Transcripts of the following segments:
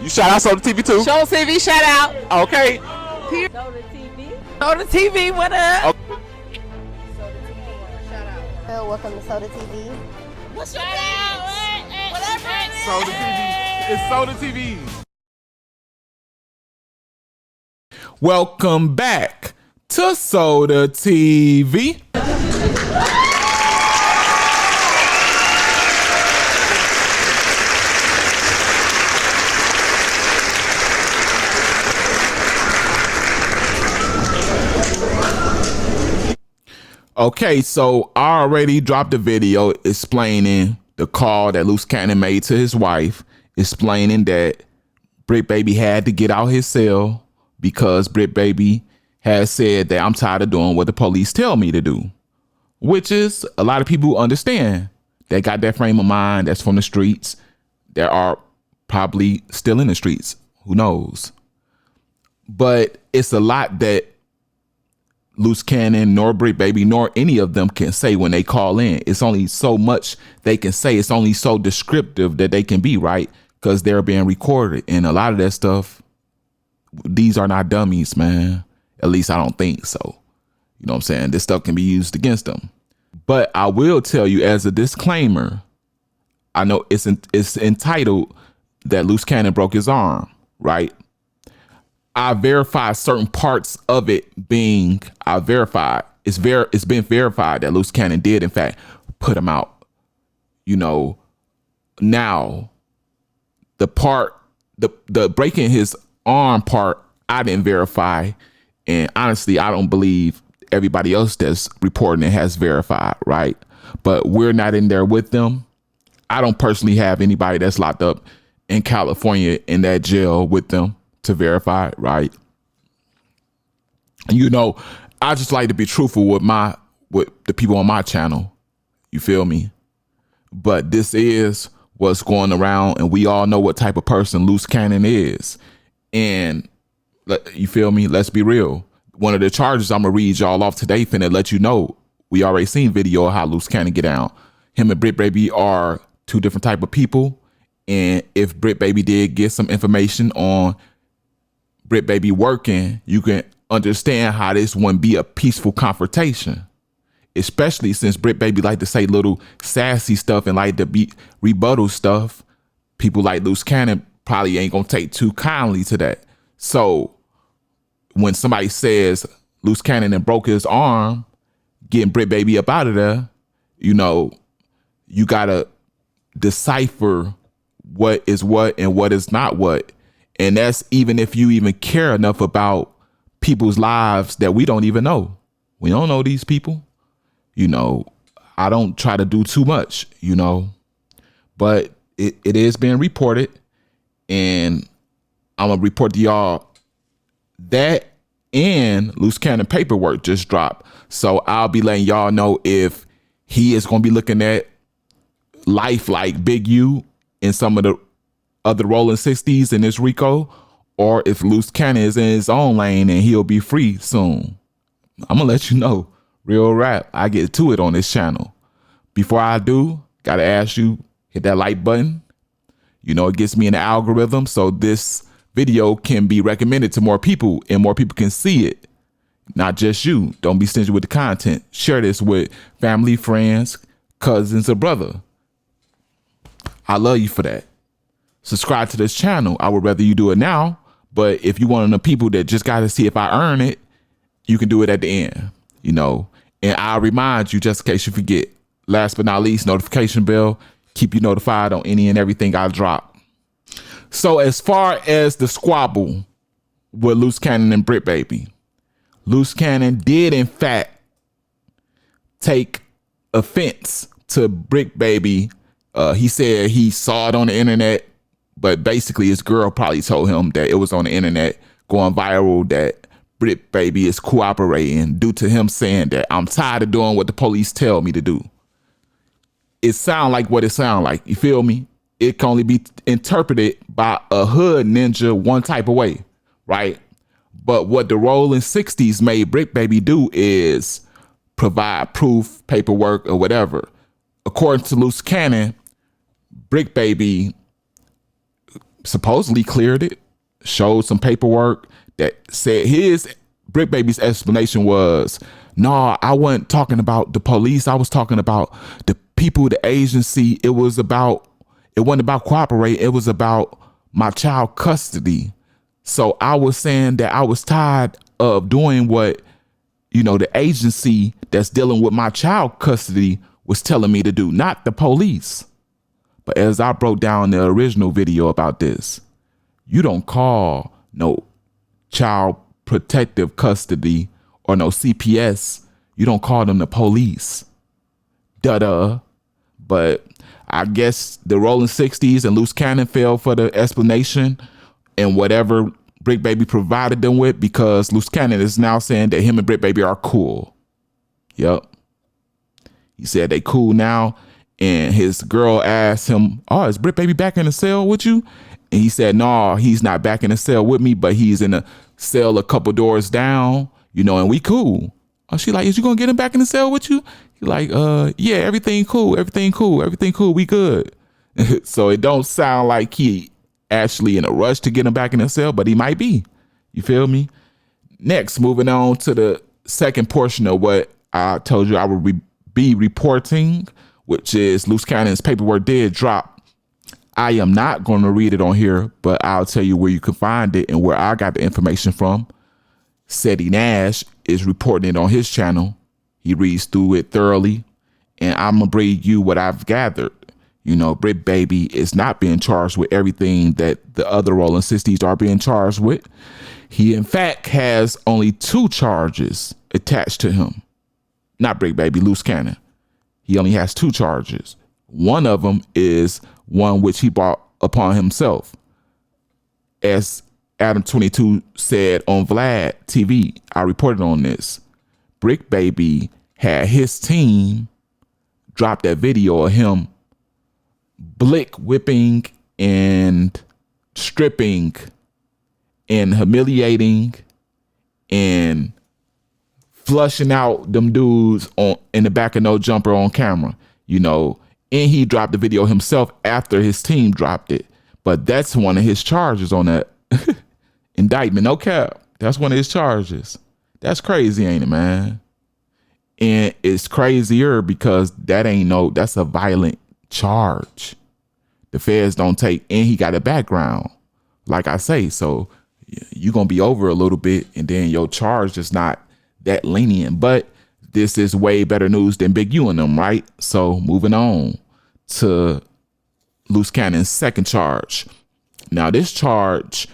You shout out Soda TV too? Show TV shout out. Okay. Soda TV. Soda TV, what up? Okay. Soda TV. Shout out. Welcome to Soda TV. What's your name? Whatever it is. Soda TV. It's Soda TV. Welcome back to Soda TV. Okay, so I already dropped a video explaining the call that Luce Cannon made to his wife, explaining that Bricc Baby had to get out his cell because Bricc Baby has said that I'm tired of doing what the police tell me to do, which is a lot of people understand. They got that frame of mind that's from the streets. That are probably still in the streets. Who knows? But it's a lot that Luce Cannon nor Bricc Baby nor any of them can say when they call in. It's only so much they can say. It's only so descriptive that they can be, right? Because they're being recorded. And a lot of that stuff, these are not dummies, man. At least I don't think so. You know what I'm saying? This stuff can be used against them. But I will tell you as a disclaimer, I know it's entitled that Luce Cannon broke his arm, right? I verified certain parts of it being verified. It's been verified that Luce Cannon did in fact put him out. You know, now the part, the breaking his arm part, I didn't verify, and honestly, I don't believe everybody else that's reporting it has verified, right? But we're not in there with them. I don't personally have anybody that's locked up in California in that jail with them to verify, right? You know, I just like to be truthful with the people on my channel. You feel me? But this is what's going around, and we all know what type of person Luce Cannon is. And you feel me? Let's be real. One of the charges I'm gonna read y'all off today finna let you know. We already seen video of how Luce Cannon get down. Him and Bricc Baby are two different type of people. And if Bricc Baby did get some information on Bricc Baby working, you can understand how this wouldn't be a peaceful confrontation, especially since Bricc Baby like to say little sassy stuff and like to be rebuttal stuff. People like Luce Cannon probably ain't gonna take too kindly to that. So when somebody says Luce Cannon and broke his arm, getting Bricc Baby up out of there, you know, you gotta decipher what is what and what is not what. And that's even if you even care enough about people's lives that we don't even know. We don't know these people. You know, I don't try to do too much, you know, but it is being reported, and I'm going to report to y'all that, and Luce Cannon paperwork just dropped. So I'll be letting y'all know if he is going to be looking at life like Big U in some of the other rolling 60s in this Rico, or if Luce Cannon is in his own lane and he'll be free soon. I'm gonna let you know. Real rap. I get to it on this channel. Before I do, gotta ask you, hit that like button. You know, it gets me in the algorithm, so this video can be recommended to more people and more people can see it. Not just you. Don't be stingy with the content. Share this with family, friends, cousins, or brother. I love you for that. Subscribe to this channel. I would rather you do it now, but if you one of the people that just got to see if I earn it, you can do it at the end, you know. And I'll remind you, just in case you forget, last but not least, notification bell, keep you notified on any and everything I drop. So as far as the squabble with Luce Cannon and Bricc Baby, Luce Cannon did in fact take offense to Bricc Baby. He said he saw it on the internet, but basically his girl probably told him that it was on the internet going viral, that Bricc Baby is cooperating due to him saying that I'm tired of doing what the police tell me to do. It sound like what it sound like. You feel me? It can only be interpreted by a hood ninja one type of way, right? But what the rolling 60s made Bricc Baby do is provide proof, paperwork, or whatever. According to Luce Cannon, Bricc Baby supposedly cleared it, showed some paperwork that said his Bricc Baby's explanation was, nah, I wasn't talking about the police. I was talking about the people, the agency. It wasn't about cooperate. It was about my child custody. So I was saying that I was tired of doing what, the agency that's dealing with my child custody was telling me to do, not the police. But as I broke down the original video about this, you don't call no child protective custody or no CPS. You don't call them the police. Duh. But I guess the Rolling 60s and Luce Cannon fell for the explanation and whatever Bricc Baby provided them with, because Luce Cannon is now saying that him and Bricc Baby are cool. Yep. He said they cool now. And his girl asked him, oh, is Bricc Baby back in the cell with you? And he said, no, he's not back in the cell with me, but he's in a cell a couple doors down, and we cool. Oh, she like, is you gonna get him back in the cell with you? He like, yeah, everything cool, we good. So it don't sound like he actually in a rush to get him back in the cell, but he might be. You feel me? Next, moving on to the second portion of what I told you I would be reporting, which is Luce Cannon's paperwork did drop. I am not going to read it on here, but I'll tell you where you can find it and where I got the information from. Seti Nash is reporting it on his channel. He reads through it thoroughly, and I'm going to bring you what I've gathered. Bricc Baby is not being charged with everything that the other Rolling 60s are being charged with. He, in fact, has only 2 charges attached to him. Not Bricc Baby, Luce Cannon. He only has 2 charges. One of them is one which he brought upon himself. As Adam 22 said on Vlad TV, I reported on this. Bricc Baby had his team drop that video of him blick whipping and stripping and humiliating and flushing out them dudes in the back of No Jumper on camera, and he dropped the video himself after his team dropped it. But that's one of his charges on that indictment. No cap. That's one of his charges. That's crazy, ain't it, man? And it's crazier because that's a violent charge. The feds don't take, and he got a background, like I say. So you're going to be over a little bit, and then your charge is not that lenient. But this is way better news than Big U and them, right? So moving on to Luce Cannon's second charge. Now this charge,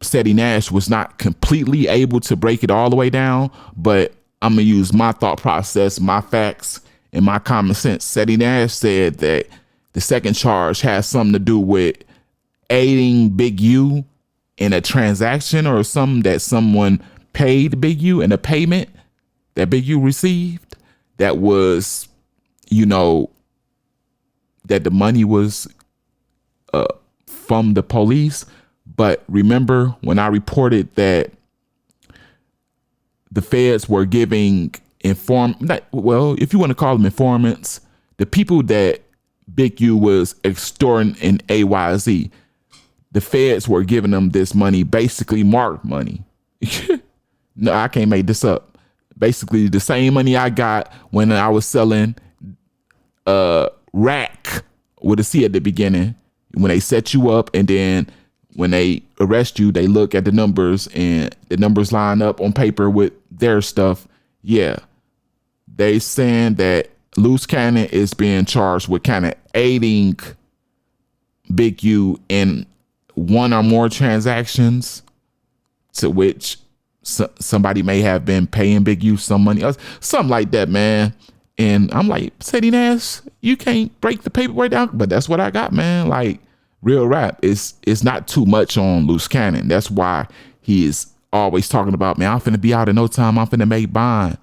Seti Nash was not completely able to break it all the way down, but I'm going to use my thought process, my facts, and my common sense. Seti Nash said that the second charge has something to do with aiding Big U in a transaction or something that someone paid Big U, in a payment that Big U received that was, that the money was from the police. But remember when I reported that the feds were giving if you want to call them informants, the people that Big U was extorting in AYZ, the feds were giving them this money, basically marked money. No, I can't make this up. Basically the same money I got when I was selling rack with a C at the beginning, when they set you up, and then when they arrest you, they look at the numbers and the numbers line up on paper with their stuff. Yeah. They saying that Luce Cannon is being charged with kind of aiding Big U in one or more transactions to which somebody may have been paying Big U some money, something like that, man. And I'm like, Seti Nash, you can't break the paperwork down, but that's what I got, man. Like, real rap. It's not too much on Luce Cannon. That's why he is always talking about, man, I'm finna be out in no time. I'm finna make bond.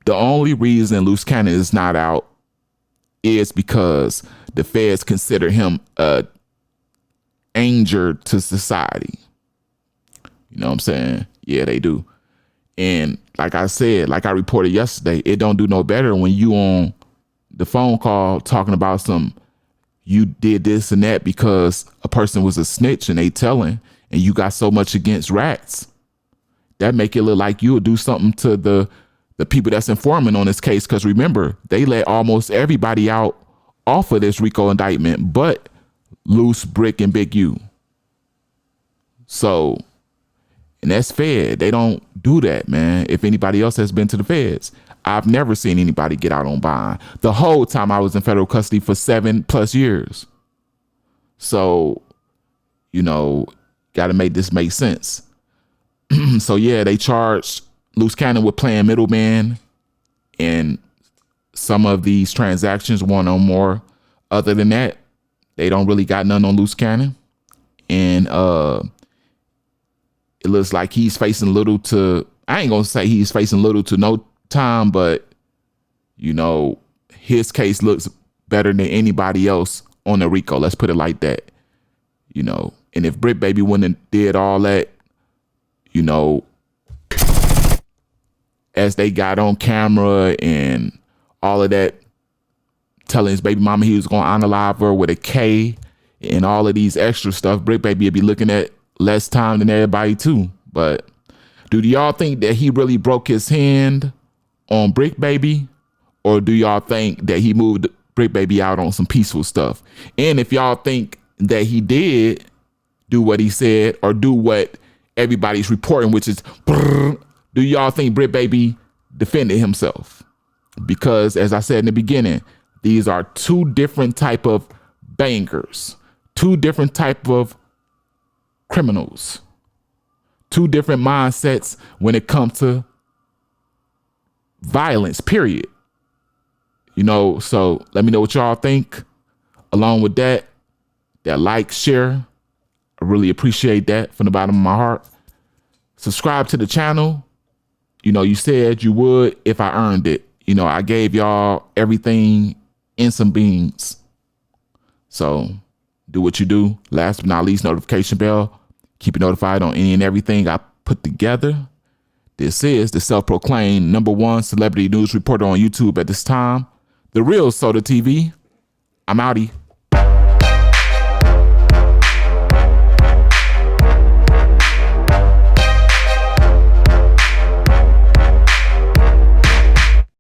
The only reason Luce Cannon is not out is because the feds consider him a danger to society. You know what I'm saying? Yeah, they do. And like I said, like I reported yesterday, it don't do no better when you on the phone call talking about some you did this and that because a person was a snitch and they telling, and you got so much against rats, that make it look like you would do something to the people that's informing on this case. Because remember, they let almost everybody out off of this RICO indictment, but Luce, Bricc, and Big U. So, and that's fair. They don't do that, man. If anybody else has been to the feds, I've never seen anybody get out on bond the whole time I was in federal custody for 7+ years. So, you know, got to make this make sense. So yeah, they charged Luce Cannon with playing middleman in some of these transactions, one or more. Other than that, they don't really got none on Luce Cannon. And it looks like he's facing little to, I ain't gonna say he's facing little to no time, but you know, his case looks better than anybody else on the RICO. Let's put it like that. You know, and if Bricc Baby wouldn't have did all that, you know, as they got on camera and all of that, telling his baby mama he was going to unalive her with a K and all of these extra stuff, Bricc Baby would be looking at less time than everybody too. But do y'all think that he really broke his hand on Bricc Baby, or do y'all think that he moved Bricc Baby out on some peaceful stuff? And if y'all think that he did do what he said or do what everybody's reporting, which is brrr, do y'all think Bricc Baby defended himself? Because as I said in the beginning, these are two different type of bangers, two different type of criminals, two different mindsets when it comes to violence, period. You know, so let me know what y'all think. Along with that like, share, I really appreciate that from the bottom of my heart. Subscribe to the channel. You know, you said you would if I earned it. You know, I gave y'all everything in some beans. So do what you do. Last but not least, notification bell. Keep you notified on any and everything I put together. This is the self-proclaimed #1 celebrity news reporter on YouTube at this time, The Real Soda TV. I'm outie.